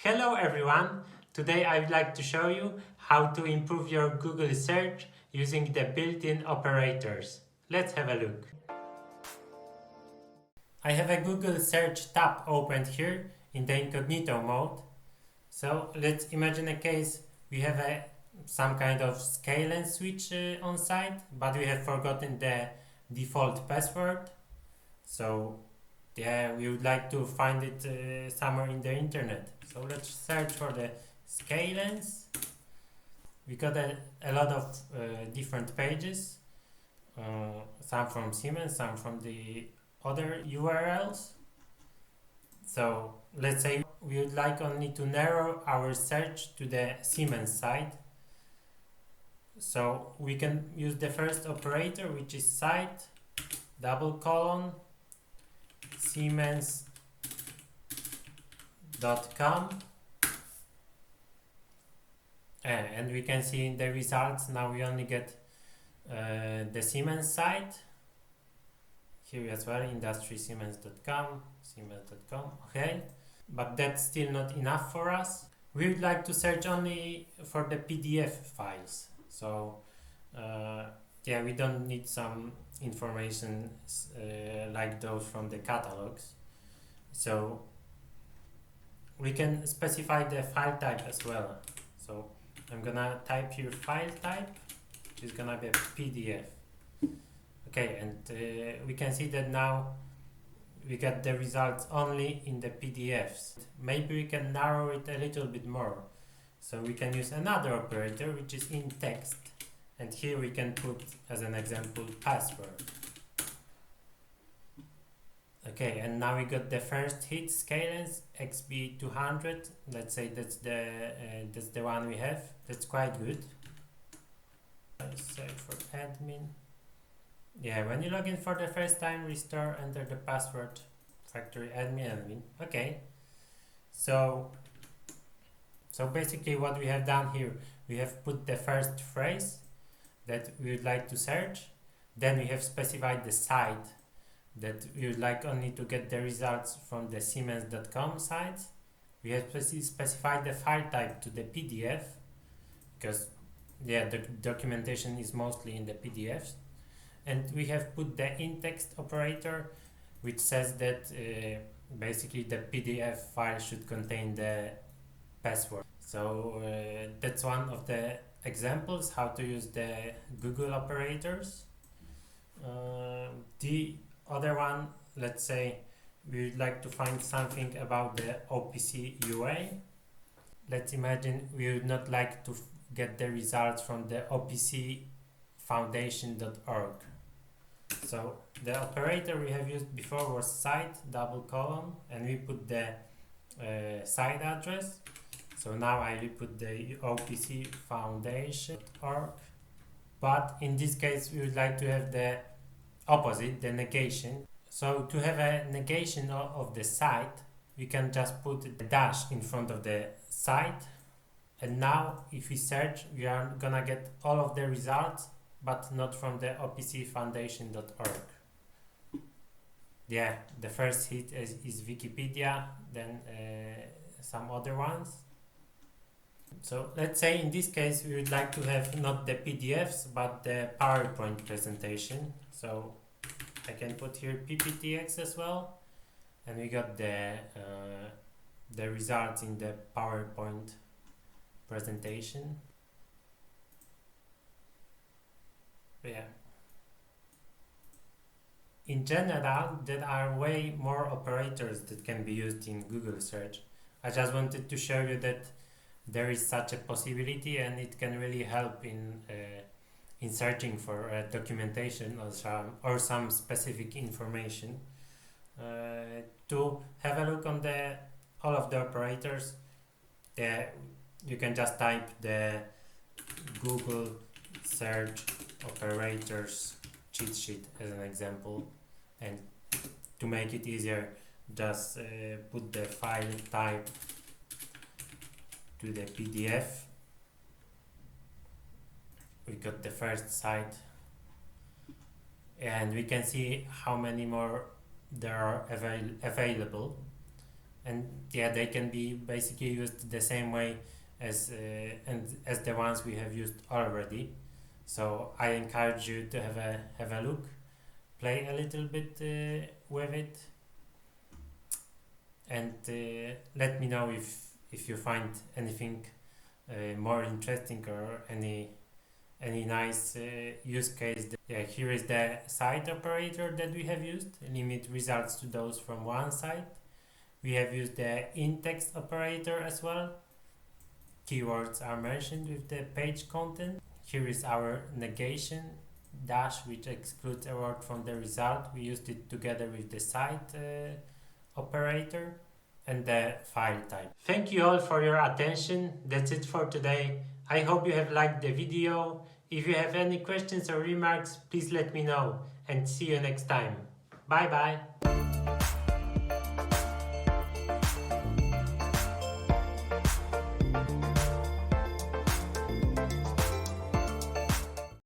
Hello everyone! Today I would like to show you how to improve your Google search using the built-in operators. Let's have a look. I have a Google search tab opened here in the incognito mode. So let's imagine a case we have some kind of scale and switch on site, but we have forgotten the default password. So yeah, we would like to find it somewhere in the internet. So let's search for the Scalens. We got a lot of different pages, some from Siemens, some from the other URLs. So let's say we would like only to narrow our search to the Siemens site. So we can use the first operator, which is site :, Siemens.com, and we can see in the results now we only get the Siemens site here as well, industry-siemens.com, siemens.com. Okay, but that's still not enough for us. We would like to search only for the PDF files. So yeah, we don't need some information like those from the catalogs. So we can specify the file type as well. So I'm gonna type here file type, which is gonna be a PDF. Okay, and we can see that now we get the results only in the PDFs. Maybe we can narrow it a little bit more. So we can use another operator, which is in text, and here we can put as an example password. Okay, and now we got the first hit, Scalens XB200. Let's say that's the one we have. That's quite good. I'll search for admin. Yeah, when you log in for the first time, restore, enter the password, factory admin. Okay, so basically what we have done here, we have put the first phrase that we would like to search, then we have specified the site that we would like only to get the results from the Siemens.com site. We have specified the file type to the PDF, because yeah, the documentation is mostly in the PDFs. And we have put the in-text operator, which says that basically the PDF file should contain the password. So that's one of the examples how to use the Google operators. The other one, let's say we would like to find something about the OPC UA. Let's imagine we would not like to get the results from the opcfoundation.org. So the operator we have used before was site : and we put the site address. So now I will put the opcfoundation.org, but in this case we would like to have the opposite, the negation. So to have a negation of the site, we can just put a dash in front of the site, and now if we search, we are gonna get all of the results, but not from the opcfoundation.org. Yeah, the first hit is Wikipedia, then some other ones. So let's say in this case we would like to have not the PDFs but the PowerPoint presentation. So I can put here PPTX as well, and we got the results in the PowerPoint presentation. Yeah. In general, there are way more operators that can be used in Google search. I just wanted to show you that there is such a possibility, and it can really help in searching for documentation or some specific information. To have a look on all of the operators, you can just type the Google search operators cheat sheet as an example, and to make it easier, just put the file type to the PDF. We got the first site, and we can see how many more there are available. and yeah, they can be basically used the same way as as the ones we have used already. So I encourage you to have a look, play a little bit with it, and let me know if you find anything more interesting or any nice use case. Yeah, here is the site operator that we have used. Limit results to those from one site. We have used the in-text operator as well. Keywords are mentioned with the page content. Here is our negation dash, which excludes a word from the result. We used it together with the site operator and the file type. Thank you all for your attention. That's it for today. I hope you have liked the video. If you have any questions or remarks, please let me know, and see you next time. Bye bye.